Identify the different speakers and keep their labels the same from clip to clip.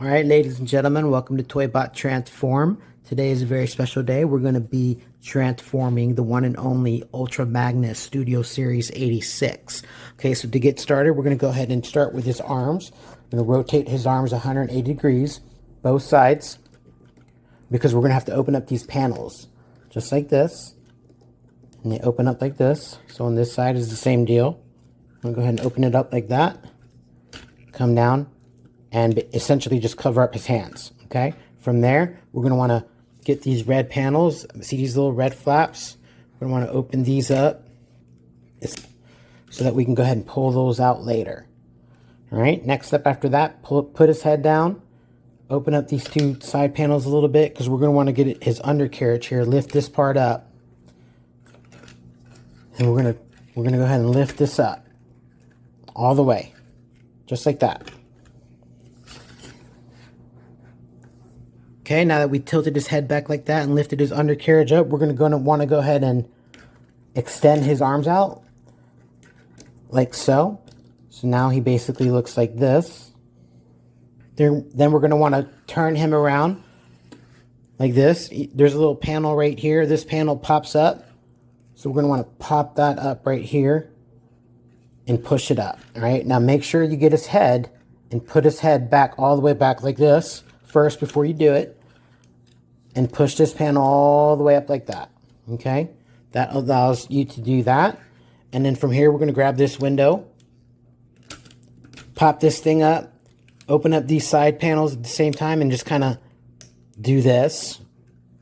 Speaker 1: All right, ladies and gentlemen, welcome to Toybot Transform. Today is a very special day. We're going to be transforming the one and only Ultra Magnus Studio Series 86. Okay, so to get started, we're going to go ahead and start with his arms. I'm going to rotate his arms 180 degrees, both sides, because we're going to have to open up these panels, just like this. And they open up like this. So on this side is the same deal. I'm going to go ahead and open it up like that. Come down and essentially just cover up his hands, okay? From there, we're gonna wanna get these red panels. See these little red flaps? We're gonna wanna open these up so that we can go ahead and pull those out later. All right, next step after that, put his head down, open up these two side panels a little bit because we're gonna wanna get his undercarriage here, lift this part up. And we're gonna go ahead and lift this up all the way, just like that. Okay, now that we tilted his head back like that and lifted his undercarriage up, we're going to want to go ahead and extend his arms out like so. So now he basically looks like this. Then we're going to want to turn him around like this. There's a little panel right here. This panel pops up. So we're going to want to pop that up right here and push it up. All right, now make sure you get his head and put his head back all the way back like this first before you do it, and push this panel all the way up like that. Okay, that allows you to do that. And then from here, we're going to grab this window, pop this thing up, open up these side panels at the same time, and just kind of do this.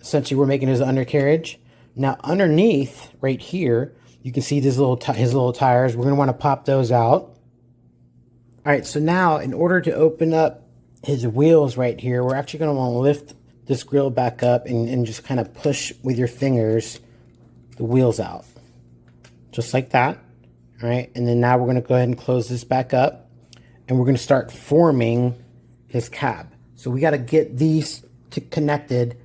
Speaker 1: Essentially, we're making his undercarriage. Now, underneath right here, you can see his little tires. We're going to want to pop those out. All right, so now in order to open up his wheels right here, we're actually going to want to lift this grill back up and just kind of push with your fingers the wheels out. Just like that. All right, and then now we're going to go ahead and close this back up, and we're going to start forming his cab. So we got to get these connected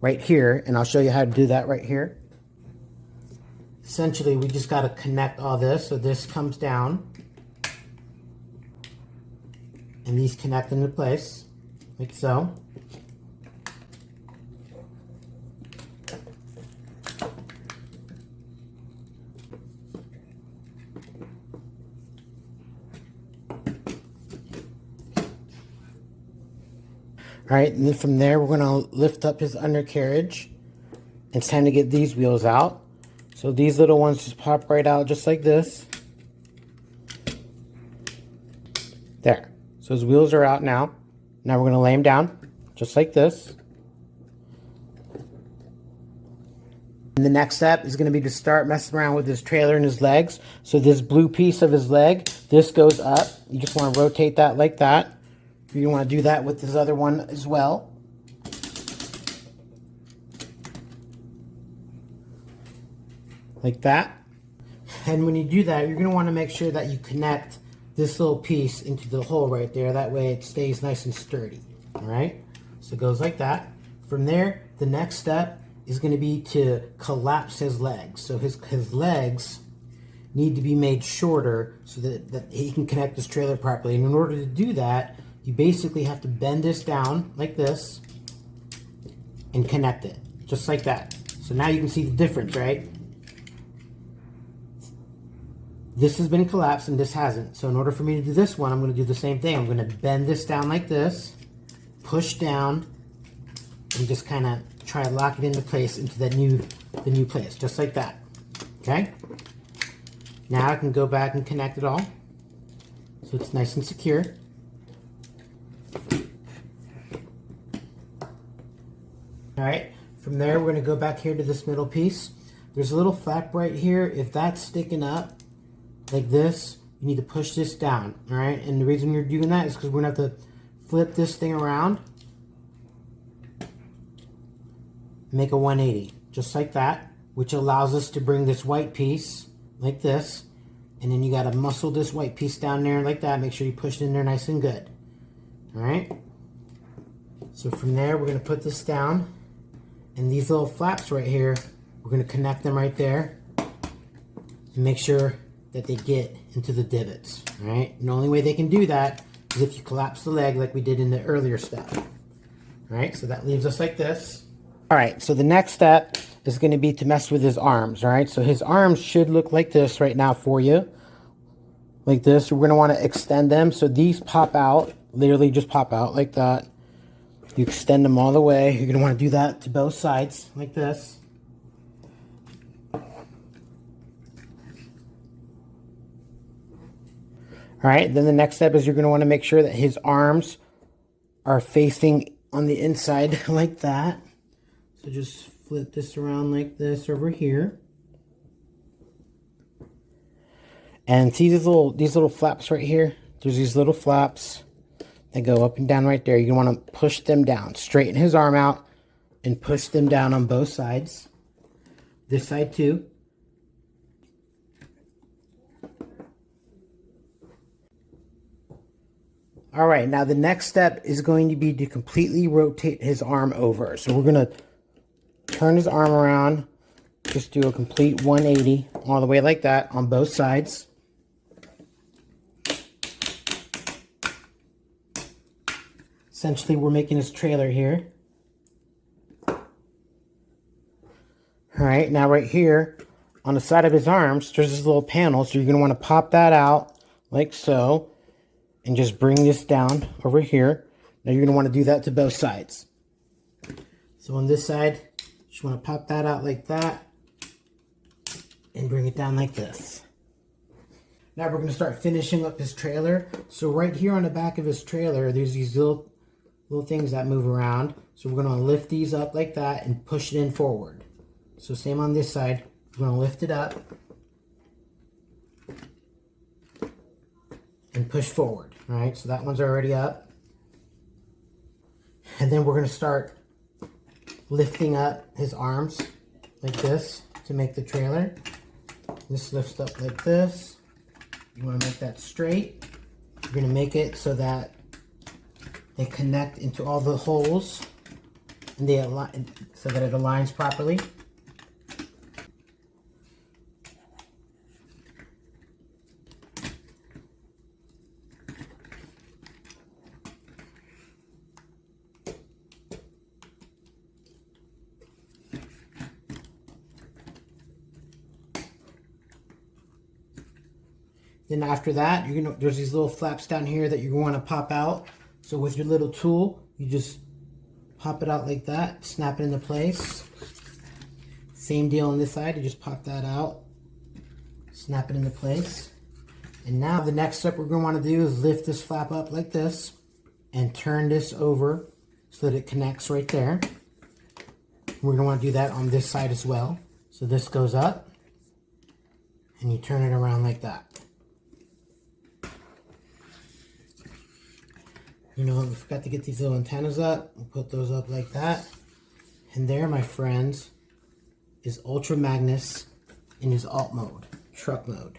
Speaker 1: right here, and I'll show you how to do that right here. Essentially, we just got to connect all this. So this comes down, and these connect into place, like so. All right, and then from there, we're gonna lift up his undercarriage. It's time to get these wheels out. So these little ones just pop right out just like this. There. So his wheels are out now. Now we're going to lay him down, just like this. And the next step is going to be to start messing around with his trailer and his legs. So this blue piece of his leg, this goes up. You just want to rotate that like that. You want to do that with this other one as well. Like that. And when you do that, you're going to want to make sure that you connect this little piece into the hole right there. That way it stays nice and sturdy. All right, so it goes like that. From there, the next step is going to be to collapse his legs. So his legs need to be made shorter so that he can connect his trailer properly. And in order to do that, you basically have to bend this down like this and connect it just like that. So now you can see the difference, right? This has been collapsed and this hasn't. So in order for me to do this one, I'm going to do the same thing. I'm going to bend this down like this, push down, and just kind of try to lock it into place into the new place, just like that. Okay? Now I can go back and connect it all so it's nice and secure. All right, from there we're going to go back here to this middle piece. There's a little flap right here. If that's sticking up like this, you need to push this down, all right? And the reason you're doing that is because we're going to have to flip this thing around, make a 180, just like that, which allows us to bring this white piece like this, and then you got to muscle this white piece down there like that. Make sure you push it in there nice and good, all right? So from there, we're going to put this down, and these little flaps right here, we're going to connect them right there and make sure that they get into the divots, all right? And the only way they can do that is if you collapse the leg like we did in the earlier step. All right, so that leaves us like this. All right, so the next step is going to be to mess with his arms. All right, so his arms should look like this right now for you. Like this. We're going to want to extend them so these pop out, literally just pop out like that. You extend them all the way. You're going to want to do that to both sides like this. All right, then the next step is you're going to want to make sure that his arms are facing on the inside like that. So just flip this around like this over here. And see these little flaps right here? There's these little flaps that go up and down right there. You're going to want to push them down. Straighten his arm out and push them down on both sides. This side too. All right, now the next step is going to be to completely rotate his arm over. So we're going to turn his arm around, just do a complete 180 all the way like that on both sides. Essentially, we're making his trailer here. All right, now right here on the side of his arms, there's this little panel. So you're going to want to pop that out like so. And just bring this down over here. Now you're going to want to do that to both sides. So on this side, just want to pop that out like that. And bring it down like this. Now we're going to start finishing up his trailer. So right here on the back of his trailer, there's these little things that move around. So we're going to lift these up like that and push it in forward. So same on this side. We're going to lift it up. And push forward. All right, so that one's already up. And then we're going to start lifting up his arms like this to make the trailer. This lifts up like this. You want to make that straight. You're going to make it so that they connect into all the holes and they align so that it aligns properly. Then after that, there's these little flaps down here that you're going to pop out. So with your little tool, you just pop it out like that, snap it into place. Same deal on this side, you just pop that out, snap it into place. And now the next step we're going to want to do is lift this flap up like this and turn this over so that it connects right there. We're going to want to do that on this side as well. So this goes up and you turn it around like that. You know, we forgot to get these little antennas up. We'll put those up like that. And there, my friends, is Ultra Magnus in his alt mode, truck mode.